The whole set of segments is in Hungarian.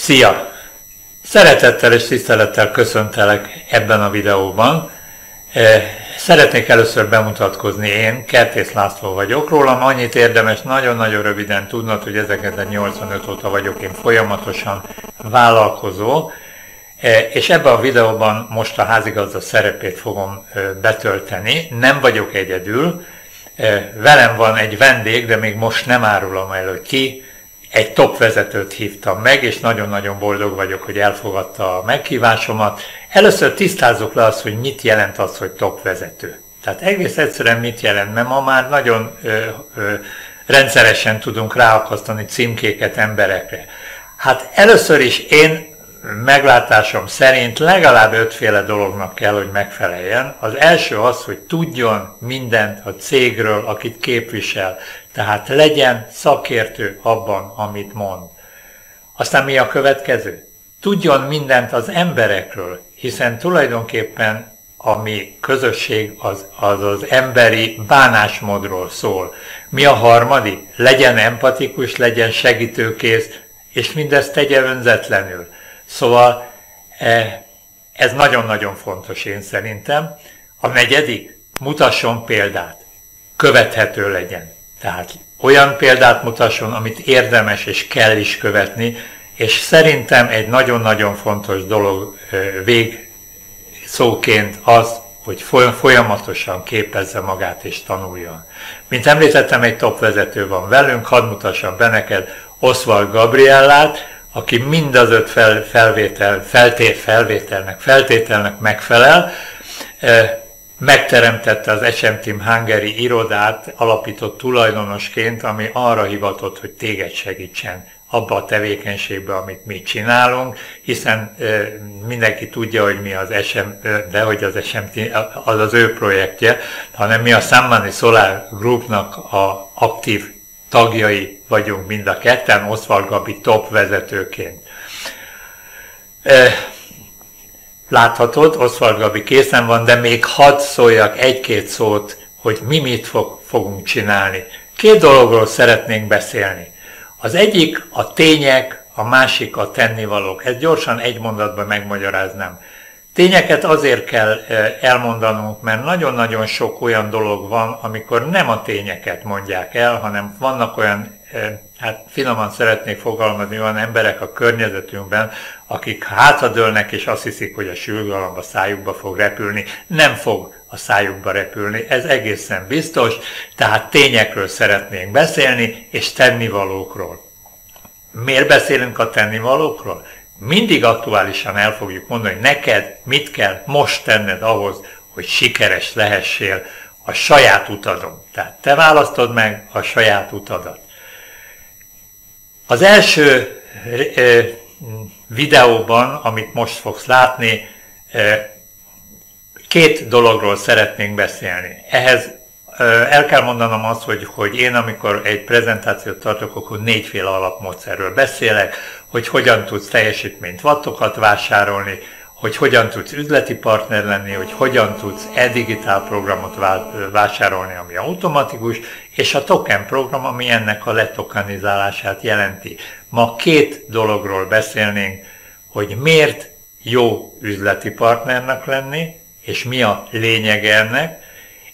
Szia! Szeretettel és tisztelettel köszöntelek ebben a videóban. Szeretnék először bemutatkozni, én Kertész László vagyok. Rólam annyit érdemes nagyon-nagyon röviden tudnod, hogy 1985 óta vagyok én folyamatosan vállalkozó, és ebben a videóban most a házigazda szerepét fogom betölteni. Nem vagyok egyedül, velem van egy vendég, de még most nem árulom el, hogy ki. Egy top vezetőt hívtam meg, és nagyon-nagyon boldog vagyok, hogy elfogadta a meghívásomat. Először tisztázzuk le azt, hogy mit jelent az, hogy top vezető. Tehát egész egyszerűen mit jelent, mert ma már nagyon rendszeresen tudunk ráakasztani címkéket emberekre. Hát először is én meglátásom szerint legalább 5 féle dolognak kell, hogy megfeleljen. Az első az, hogy tudjon mindent a cégről, akit képvisel. Tehát legyen szakértő abban, amit mond. Aztán mi a következő? Tudjon mindent az emberekről, hiszen tulajdonképpen a mi közösség az emberi bánásmódról szól. Mi a harmadik? Legyen empatikus, legyen segítőkész, és mindezt tegye önzetlenül. Szóval ez nagyon-nagyon fontos én szerintem. A negyedik, mutasson példát, követhető legyen. Tehát olyan példát mutasson, amit érdemes és kell is követni, és szerintem egy nagyon-nagyon fontos dolog végszóként az, hogy folyamatosan képezze magát és tanuljon. Mint említettem, egy top vezető van velünk, hadd mutassam be neked Oswald Gabriellát, aki mind az 5 feltételnek megfelel, megteremtette az SM Team Hungary irodát, alapított tulajdonosként, ami arra hivatott, hogy téged segítsen abba a tevékenységbe, amit mi csinálunk, hiszen mindenki tudja, hogy mi az SM, de hogy az SM Team, az ő projektje, hanem mi a Sun Money Solar Groupnak a aktív tagjai vagyunk mind a ketten, Oswald Gabi top vezetőként. Láthatod, Oswald Gabi készen van, de még hadd szóljak egy-két szót, hogy mi mit fogunk csinálni. 2 dologról szeretnénk beszélni. Az egyik a tények, a másik a tennivalók. Ezt gyorsan egy mondatban megmagyaráznám. Tényeket azért kell elmondanunk, mert nagyon-nagyon sok olyan dolog van, amikor nem a tényeket mondják el, hanem vannak olyan, hát finoman szeretnék fogalmazni, olyan emberek a környezetünkben, akik hátradőlnek és azt hiszik, hogy a sülgalom a szájukba fog repülni. Nem fog a szájukba repülni, ez egészen biztos, tehát tényekről szeretnénk beszélni, és tennivalókról. Miért beszélünk a tennivalókról? Mindig aktuálisan el fogjuk mondani, hogy neked mit kell most tenned ahhoz, hogy sikeres lehessél a saját utadon. Tehát te választod meg a saját utadat. Az első videóban, amit most fogsz látni, 2 dologról szeretnénk beszélni. Ehhez el kell mondanom azt, hogy én amikor egy prezentációt tartok, akkor 4 féle alapmódszerről beszélek, hogy hogyan tudsz teljesítményt, wattokat vásárolni, hogy hogyan tudsz üzleti partner lenni, hogy hogyan tudsz e-digitál programot vásárolni, ami automatikus, és a token program, ami ennek a letokenizálását jelenti. Ma 2 dologról beszélnénk, hogy miért jó üzleti partnernek lenni, és mi a lényege ennek,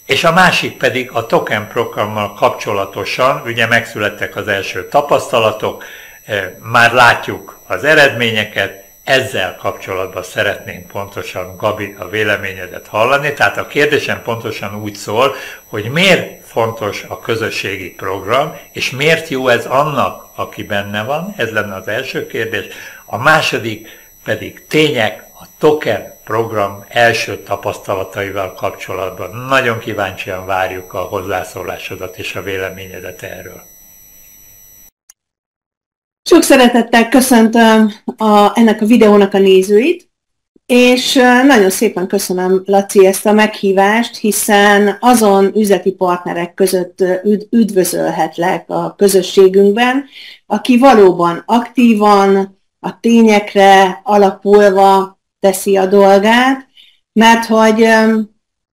és a másik pedig a token programmal kapcsolatosan, ugye megszülettek az első tapasztalatok, már látjuk az eredményeket, ezzel kapcsolatban szeretnénk pontosan, Gabi, a véleményedet hallani. Tehát a kérdésem pontosan úgy szól, hogy miért fontos a közösségi program, és miért jó ez annak, aki benne van, ez lenne az első kérdés. A második pedig tények, a token program első tapasztalataival kapcsolatban. Nagyon kíváncsian várjuk a hozzászólásodat és a véleményedet erről. Sok szeretettel köszöntöm ennek a videónak a nézőit, és nagyon szépen köszönöm, Laci, ezt a meghívást, hiszen azon üzleti partnerek között üdvözölhetlek a közösségünkben, aki valóban aktívan, a tényekre alapulva teszi a dolgát, mert hogy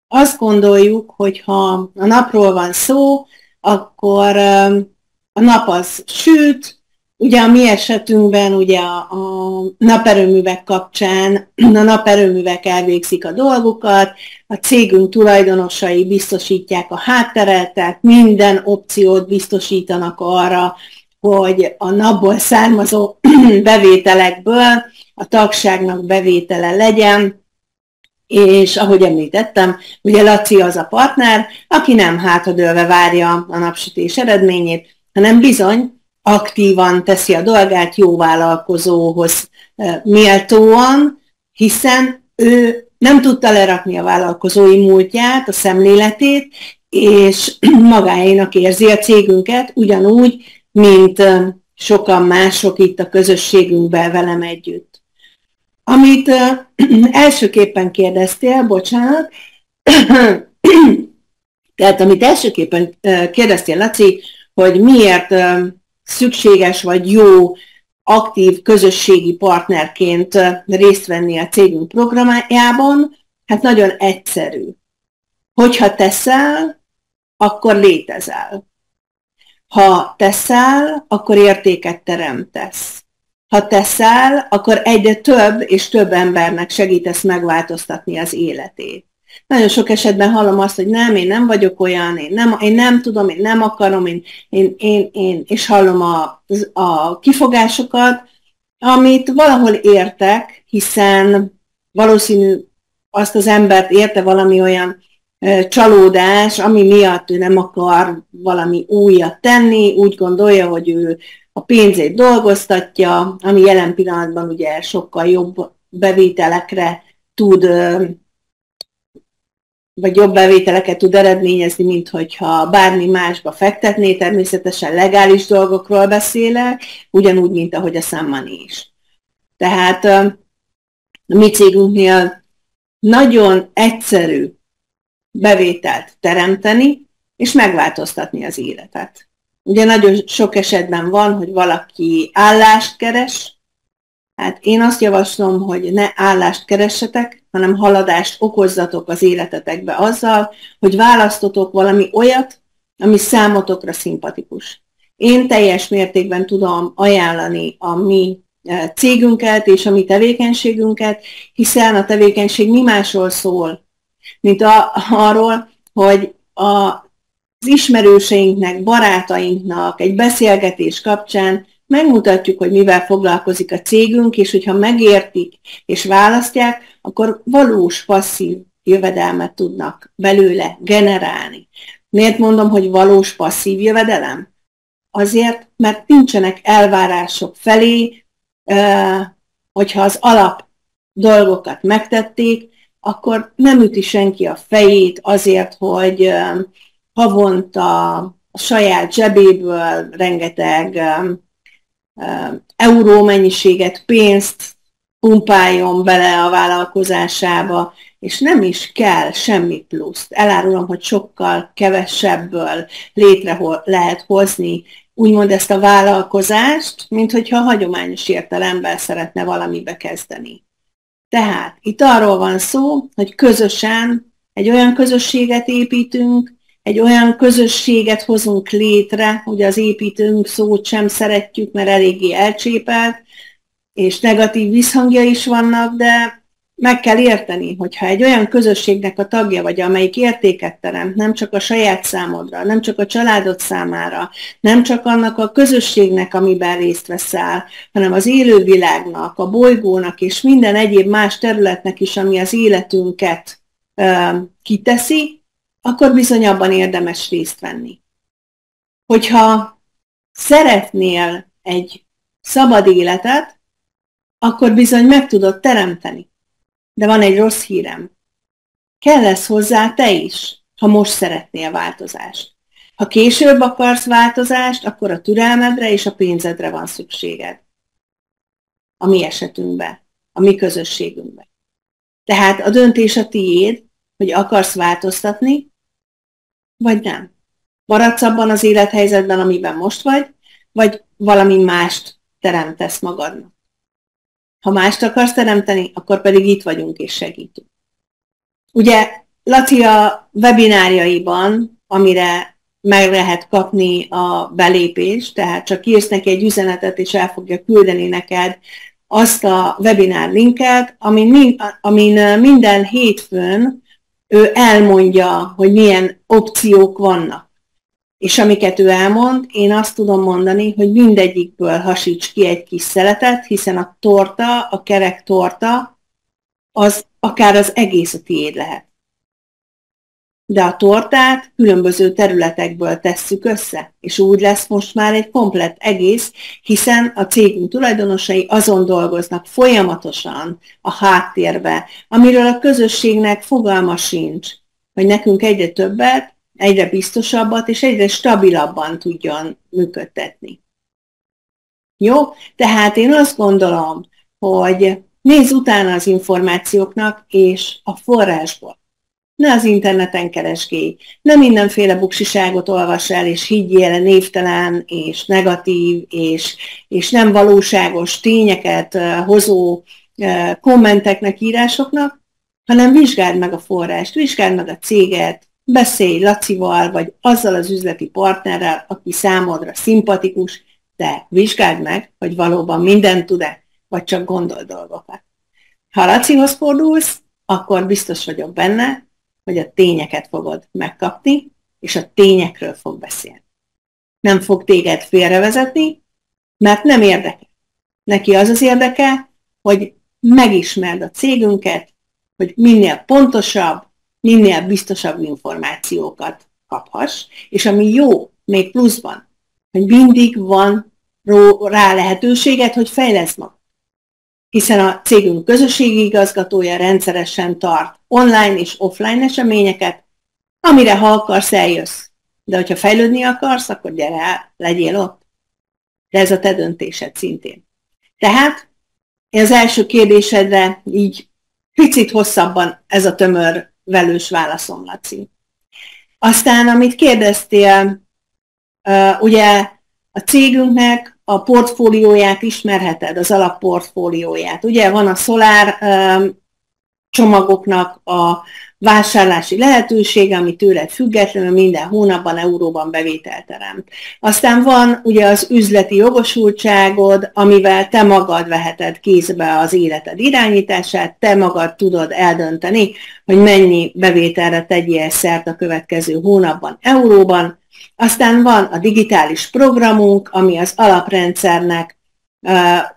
azt gondoljuk, hogy ha a napról van szó, akkor a nap az süt, Ugye a mi esetünkben ugye a naperőművek kapcsán a naperőművek elvégzik a dolgukat, a cégünk tulajdonosai biztosítják a hátteret, tehát minden opciót biztosítanak arra, hogy a napból származó bevételekből a tagságnak bevétele legyen, és ahogy említettem, ugye Laci az a partner, aki nem hátradőlve várja a napsütés eredményét, hanem bizony aktívan teszi a dolgát, jó vállalkozóhoz méltóan, hiszen ő nem tudta lerakni a vállalkozói múltját, a szemléletét, és magáénak érzi a cégünket, ugyanúgy, mint sokan mások itt a közösségünkben velem együtt. Amit elsőképpen kérdeztél, bocsánat, tehát amit elsőképpen kérdeztél, Laci, hogy miért szükséges vagy jó aktív közösségi partnerként részt venni a cégünk programjában, hát nagyon egyszerű. Hogyha teszel, akkor létezel. Ha teszel, akkor értéket teremtesz. Ha teszel, akkor egyre több és több embernek segítesz megváltoztatni az életét. Nagyon sok esetben hallom azt, hogy nem, én nem vagyok olyan, én nem tudom, én nem akarom, és hallom a kifogásokat, amit valahol értek, hiszen valószínű azt az embert érte valami olyan csalódás, ami miatt ő nem akar valami újat tenni, úgy gondolja, hogy ő a pénzét dolgoztatja, ami jelen pillanatban ugye sokkal jobb bevételekre tud, vagy jobb bevételeket tud eredményezni, mint hogyha bármi másba fektetné, természetesen legális dolgokról beszélek, ugyanúgy, mint ahogy a Sun Money is. Tehát a mi cégünknél nagyon egyszerű bevételt teremteni, és megváltoztatni az életet. Ugye nagyon sok esetben van, hogy valaki állást keres, hát én azt javaslom, hogy ne állást keressetek, hanem haladást okozzatok az életetekbe azzal, hogy választotok valami olyat, ami számotokra szimpatikus. Én teljes mértékben tudom ajánlani a mi cégünket és a mi tevékenységünket, hiszen a tevékenység mi másról szól, mint arról, hogy az ismerőseinknek, barátainknak egy beszélgetés kapcsán megmutatjuk, hogy mivel foglalkozik a cégünk, és hogyha megértik és választják, akkor valós passzív jövedelmet tudnak belőle generálni. Miért mondom, hogy valós passzív jövedelem? Azért, mert nincsenek elvárások felé, hogyha az alap dolgokat megtették, akkor nem üti senki a fejét azért, hogy havonta a saját zsebéből rengeteg euró mennyiséget, pénzt pumpáljon bele a vállalkozásába, és nem is kell semmi pluszt. Elárulom, hogy sokkal kevesebből létre lehet hozni úgymond ezt a vállalkozást, mint hogyha hagyományos értelemben szeretne valamibe kezdeni. Tehát itt arról van szó, hogy közösen egy olyan közösséget építünk, egy olyan közösséget hozunk létre, ugye az építünk szót sem szeretjük, mert eléggé elcsépelt, és negatív visszhangja is vannak, de meg kell érteni, hogyha egy olyan közösségnek a tagja vagy, amelyik értéket teremt, nem csak a saját számodra, nem csak a családod számára, nem csak annak a közösségnek, amiben részt veszel, hanem az élővilágnak, a bolygónak és minden egyéb más területnek is, ami az életünket kiteszi, akkor bizony abban érdemes részt venni. Hogyha szeretnél egy szabad életet, akkor bizony meg tudod teremteni. De van egy rossz hírem. Kell lesz hozzá te is, ha most szeretnél változást. Ha később akarsz változást, akkor a türelmedre és a pénzedre van szükséged. A mi esetünkben, a mi közösségünkben. Tehát a döntés a tiéd, hogy akarsz változtatni, vagy nem. Maradsz abban az élethelyzetben, amiben most vagy valami mást teremtesz magadnak. Ha mást akarsz teremteni, akkor pedig itt vagyunk és segítünk. Ugye Laci a webinárjaiban, amire meg lehet kapni a belépést, tehát csak írsz neki egy üzenetet, és el fogja küldeni neked azt a webinár linket, amin minden hétfőn ő elmondja, hogy milyen opciók vannak. És amiket ő elmond, én azt tudom mondani, hogy mindegyikből hasíts ki egy kis szeletet, hiszen a torta, a kerek torta, az akár az egész a tiéd lehet. De a tortát különböző területekből tesszük össze, és úgy lesz most már egy komplett egész, hiszen a cégünk tulajdonosai azon dolgoznak folyamatosan a háttérbe, amiről a közösségnek fogalma sincs, hogy nekünk egyre többet, egyre biztosabbat és egyre stabilabban tudjon működtetni. Jó? Tehát én azt gondolom, hogy nézz utána az információknak és a forrásból. Ne az interneten keresgélj, ne mindenféle buksiságot olvass el, és higgyél névtelen, és negatív, és nem valóságos tényeket hozó kommenteknek, írásoknak, hanem vizsgáld meg a forrást, vizsgáld meg a céget, beszélj Lacival, vagy azzal az üzleti partnerrel, aki számodra szimpatikus, de vizsgáld meg, hogy valóban mindent tud-e, vagy csak gondol dolgokat. Ha Lacihoz fordulsz, akkor biztos vagyok benne, hogy a tényeket fogod megkapni, és a tényekről fog beszélni. Nem fog téged félrevezetni, mert nem érdekel. Neki az az érdeke, hogy megismerd a cégünket, hogy minél pontosabb, minél biztosabb információkat kaphass, és ami jó, még pluszban, hogy mindig van rá lehetőséget, hogy fejleszd magad. Hiszen a cégünk közösségi igazgatója rendszeresen tart online és offline eseményeket, amire ha akarsz, eljössz. De hogyha fejlődni akarsz, akkor gyere el, legyél ott. De ez a te döntésed szintén. Tehát az első kérdésedre így picit hosszabban ez a tömör velős válaszom, Laci. Aztán, amit kérdeztél, ugye a cégünknek a portfólióját ismerheted, az alapportfólióját. Ugye van a Solar csomagoknak a vásárlási lehetősége, ami tőled függetlenül minden hónapban euróban bevételt teremt. Aztán van ugye az üzleti jogosultságod, amivel te magad veheted kézbe az életed irányítását, te magad tudod eldönteni, hogy mennyi bevételre tegyél szert a következő hónapban euróban. Aztán van a digitális programunk, ami az alaprendszernek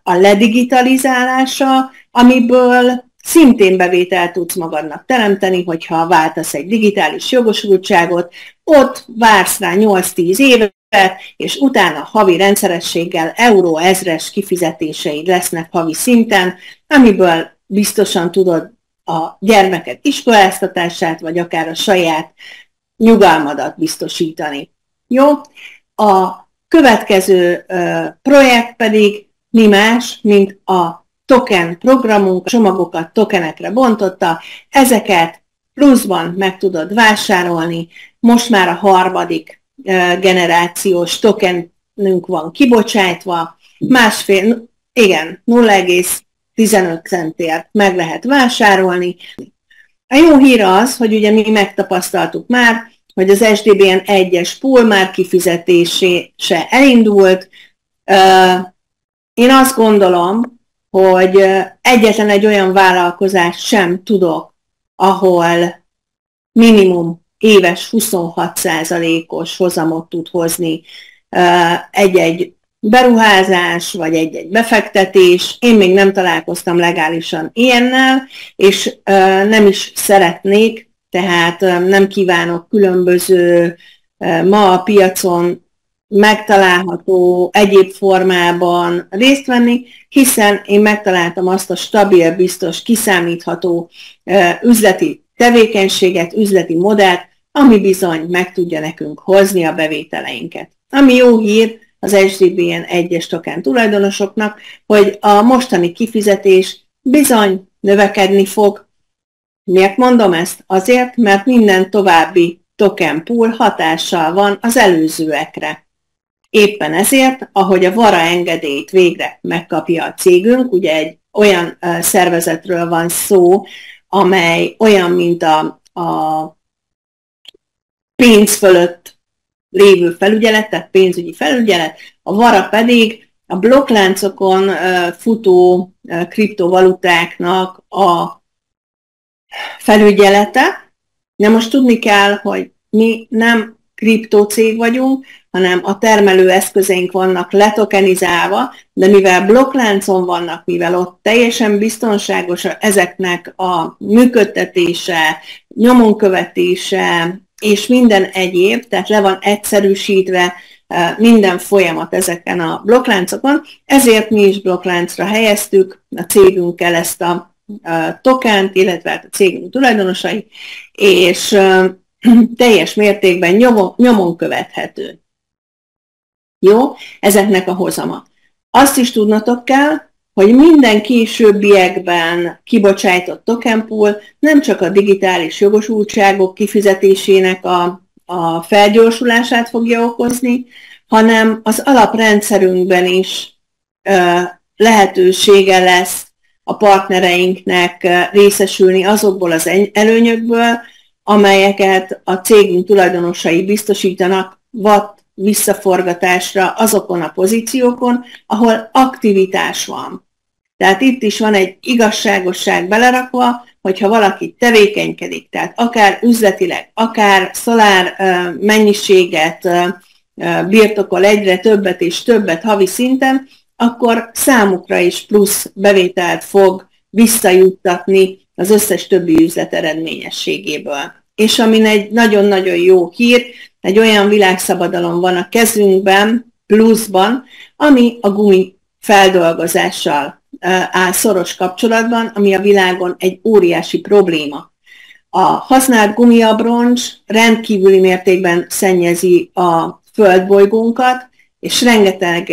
a ledigitalizálása, amiből szintén bevételt tudsz magadnak teremteni, hogyha váltasz egy digitális jogosultságot, ott vársz rá 8-10 évet, és utána havi rendszerességgel euró ezres kifizetéseid lesznek havi szinten, amiből biztosan tudod a gyermeked iskoláztatását, vagy akár a saját nyugalmadat biztosítani. Jó? A következő projekt pedig mi más, mint a token programunk, csomagokat tokenekre bontotta, ezeket pluszban meg tudod vásárolni, most már a harmadik generációs tokenünk van kibocsátva, 0,15 centért meg lehet vásárolni. A jó hír az, hogy ugye mi megtapasztaltuk már, hogy az SDBN 1-es pool már kifizetése elindult. Én azt gondolom, hogy egyetlen egy olyan vállalkozást sem tudok, ahol minimum éves 26%-os hozamot tud hozni egy-egy beruházás, vagy egy-egy befektetés. Én még nem találkoztam legálisan ilyennel, és nem is szeretnék, tehát nem kívánok különböző ma a piacon megtalálható egyéb formában részt venni, hiszen én megtaláltam azt a stabil, biztos, kiszámítható üzleti tevékenységet, üzleti modellt, ami bizony meg tudja nekünk hozni a bevételeinket. Ami jó hír az SDBN 1-es token tulajdonosoknak, hogy a mostani kifizetés bizony növekedni fog. Miért mondom ezt? Azért, mert minden további token pool hatással van az előzőekre. Éppen ezért, ahogy a VARA engedélyt végre megkapja a cégünk, ugye egy olyan szervezetről van szó, amely olyan, mint a pénz fölött lévő felügyelet, tehát pénzügyi felügyelet, a VARA pedig a blokkláncokon futó kriptovalutáknak a felügyelete. De most tudni kell, hogy mi nem kriptocég vagyunk, hanem a termelő eszközeink vannak letokenizálva, de mivel blokkláncon vannak, mivel ott teljesen biztonságos ezeknek a működtetése, nyomonkövetése és minden egyéb, tehát le van egyszerűsítve minden folyamat ezeken a blokkláncokon, ezért mi is blokkláncra helyeztük a cégünkkel ezt a tokent, illetve a cégünk tulajdonosai, és teljes mértékben nyomon követhető. Jó? Ezeknek a hozama. Azt is tudnotok kell, hogy minden későbbiekben kibocsájtott token pool nem csak a digitális jogosultságok kifizetésének a felgyorsulását fogja okozni, hanem az alaprendszerünkben is lehetősége lesz a partnereinknek részesülni azokból az előnyökből, amelyeket a cégünk tulajdonosai biztosítanak watt visszaforgatásra azokon a pozíciókon, ahol aktivitás van. Tehát itt is van egy igazságosság belerakva, hogyha valaki tevékenykedik, tehát akár üzletileg, akár szolár mennyiséget birtokol egyre többet és többet havi szinten, akkor számukra is plusz bevételt fog visszajuttatni az összes többi üzlet eredményességéből. És amin egy nagyon-nagyon jó hír, egy olyan világszabadalom van a kezünkben, pluszban, ami a gumi feldolgozással áll szoros kapcsolatban, ami a világon egy óriási probléma. A használt gumiabroncs rendkívüli mértékben szennyezi a földbolygónkat, és rengeteg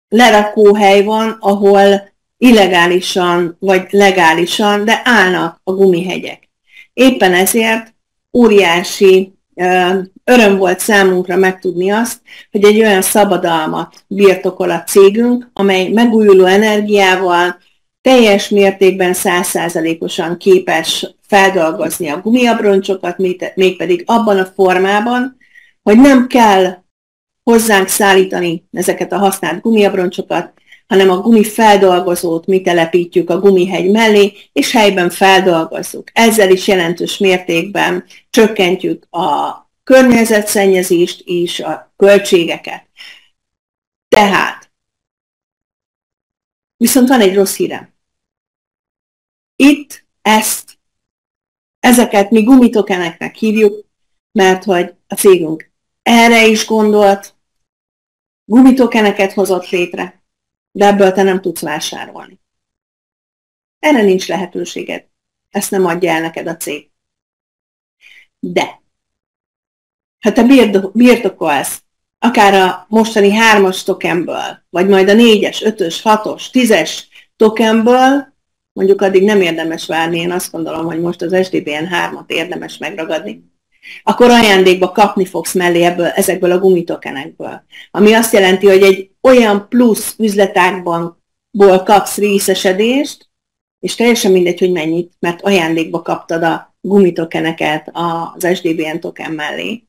lerakóhely van, ahol illegálisan vagy legálisan, de állnak a gumihegyek. Éppen ezért óriási öröm volt számunkra megtudni azt, hogy egy olyan szabadalmat birtokol a cégünk, amely megújuló energiával teljes mértékben 100%-osan képes feldolgozni a gumiabroncsokat, mégpedig abban a formában, hogy nem kell hozzánk szállítani ezeket a használt gumiabroncsokat, hanem a gumifeldolgozót mi telepítjük a gumihegy mellé, és helyben feldolgozzuk. Ezzel is jelentős mértékben csökkentjük a környezetszennyezést és a költségeket. Tehát, viszont van egy rossz hírem. Itt ezeket mi gumitokeneknek hívjuk, mert hogy a cégünk erre is gondolt, gumitokeneket hozott létre, de ebből te nem tudsz vásárolni. Erre nincs lehetőséged. Ezt nem adja el neked a cég. De, ha te birtokolsz akár a mostani 3-as tokenből, vagy majd a 4-es, 5-ös, 6-os, 10-es tokenből, mondjuk addig nem érdemes várni, én azt gondolom, hogy most az SDBN 3-at érdemes megragadni, akkor ajándékba kapni fogsz mellé ezekből a gumitokenekből. Ami azt jelenti, hogy egy olyan plusz üzletágból kapsz részesedést, és teljesen mindegy, hogy mennyit, mert ajándékba kaptad a gumitokeneket az SDBN token mellé,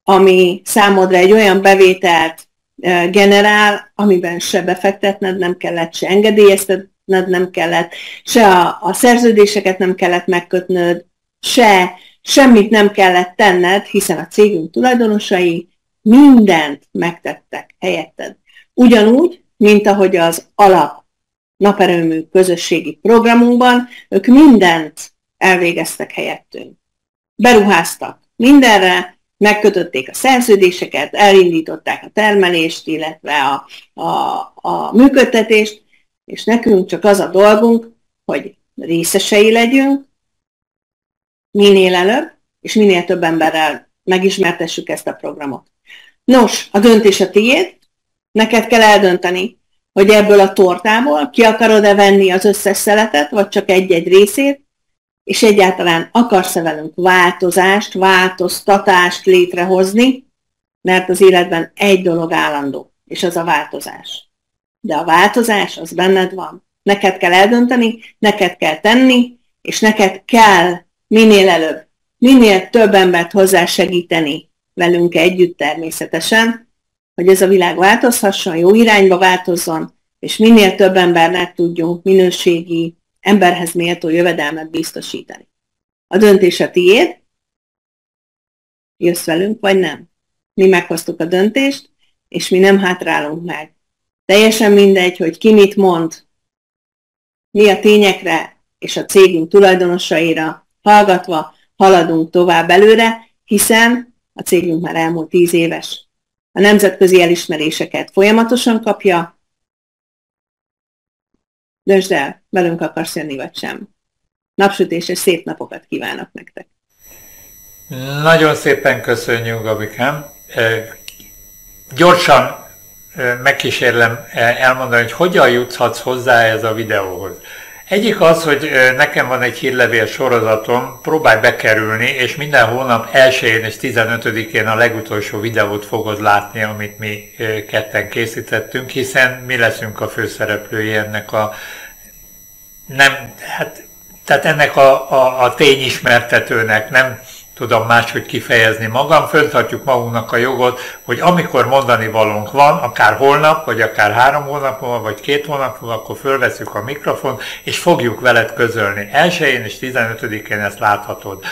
ami számodra egy olyan bevételt generál, amiben se befektetned nem kellett, se engedélyeztetned nem kellett, se a szerződéseket nem kellett megkötnöd, semmit nem kellett tenned, hiszen a cégünk tulajdonosai mindent megtettek helyetted. Ugyanúgy, mint ahogy az alap naperőmű közösségi programunkban, ők mindent elvégeztek helyettünk. Beruháztak mindenre, megkötötték a szerződéseket, elindították a termelést, illetve a működtetést, és nekünk csak az a dolgunk, hogy részesei legyünk, minél előbb, és minél több emberrel megismertessük ezt a programot. Nos, a döntés a tiéd, neked kell eldönteni, hogy ebből a tortából ki akarod-e venni az összes szeletet, vagy csak egy-egy részét, és egyáltalán akarsz-e velünk változtatást létrehozni, mert az életben egy dolog állandó, és az a változás. De a változás az benned van. Neked kell eldönteni, neked kell tenni, és neked kell minél előbb, minél több embert hozzásegíteni velünk együtt természetesen, hogy ez a világ változhasson, jó irányba változzon, és minél több embernek tudjunk minőségi, emberhez méltó jövedelmet biztosítani. A döntés a tiéd, jössz velünk, vagy nem. Mi meghoztuk a döntést, és mi nem hátrálunk meg. Teljesen mindegy, hogy ki mit mond, mi a tényekre és a cégünk tulajdonosaira hallgatva haladunk tovább előre, hiszen a cégünk már elmúlt 10 éves. A nemzetközi elismeréseket folyamatosan kapja. Döntsd el, velünk akarsz jönni, vagy sem. Napsütéses szép napokat kívánok nektek! Nagyon szépen köszönjük, Gabikám. Gyorsan megkísérlem elmondani, hogy hogyan juthatsz hozzá ez a videóhoz. Egyik az, hogy nekem van egy hírlevél sorozatom, próbálj bekerülni, és minden hónap 1-én és 15-én a legutolsó videót fogod látni, amit mi ketten készítettünk, hiszen mi leszünk a főszereplői ennek a tehát ennek a tényismertetőnek, nem tudom máshogy kifejezni magam, fönthatjuk magunknak a jogot, hogy amikor mondani valónk van, akár holnap, vagy akár 3 hónap múlva, vagy 2 hónap múlva, akkor fölveszünk a mikrofont, és fogjuk veled közölni. 1-én és 15-én ezt láthatod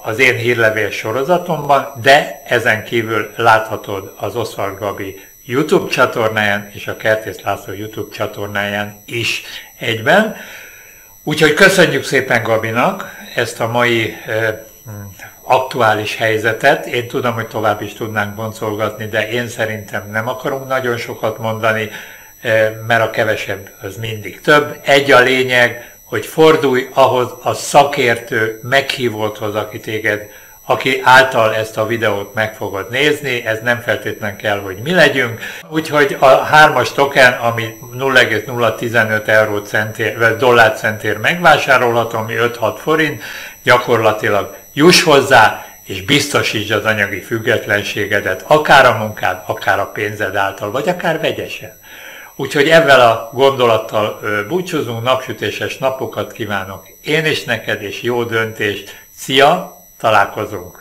az én hírlevél sorozatomban, de ezen kívül láthatod az Oswald Gabi YouTube csatornáján és a Kertész László YouTube csatornáján is egyben. Úgyhogy köszönjük szépen Gabinak ezt a mai aktuális helyzetet. Én tudom, hogy tovább is tudnánk boncolgatni, de én szerintem nem akarunk nagyon sokat mondani, mert a kevesebb az mindig több. Egy a lényeg, hogy fordulj ahhoz a szakértő meghívóthoz, aki által ezt a videót meg fogod nézni, ez nem feltétlen kell, hogy mi legyünk. Úgyhogy a 3-as token, ami 0,015 dollárcentért megvásárolható, ami 5-6 forint, gyakorlatilag juss hozzá, és biztosítsd az anyagi függetlenségedet, akár a munkád, akár a pénzed által, vagy akár vegyesen. Úgyhogy ezzel a gondolattal búcsúzunk, napsütéses napokat kívánok én is neked, és jó döntést. Szia, találkozunk!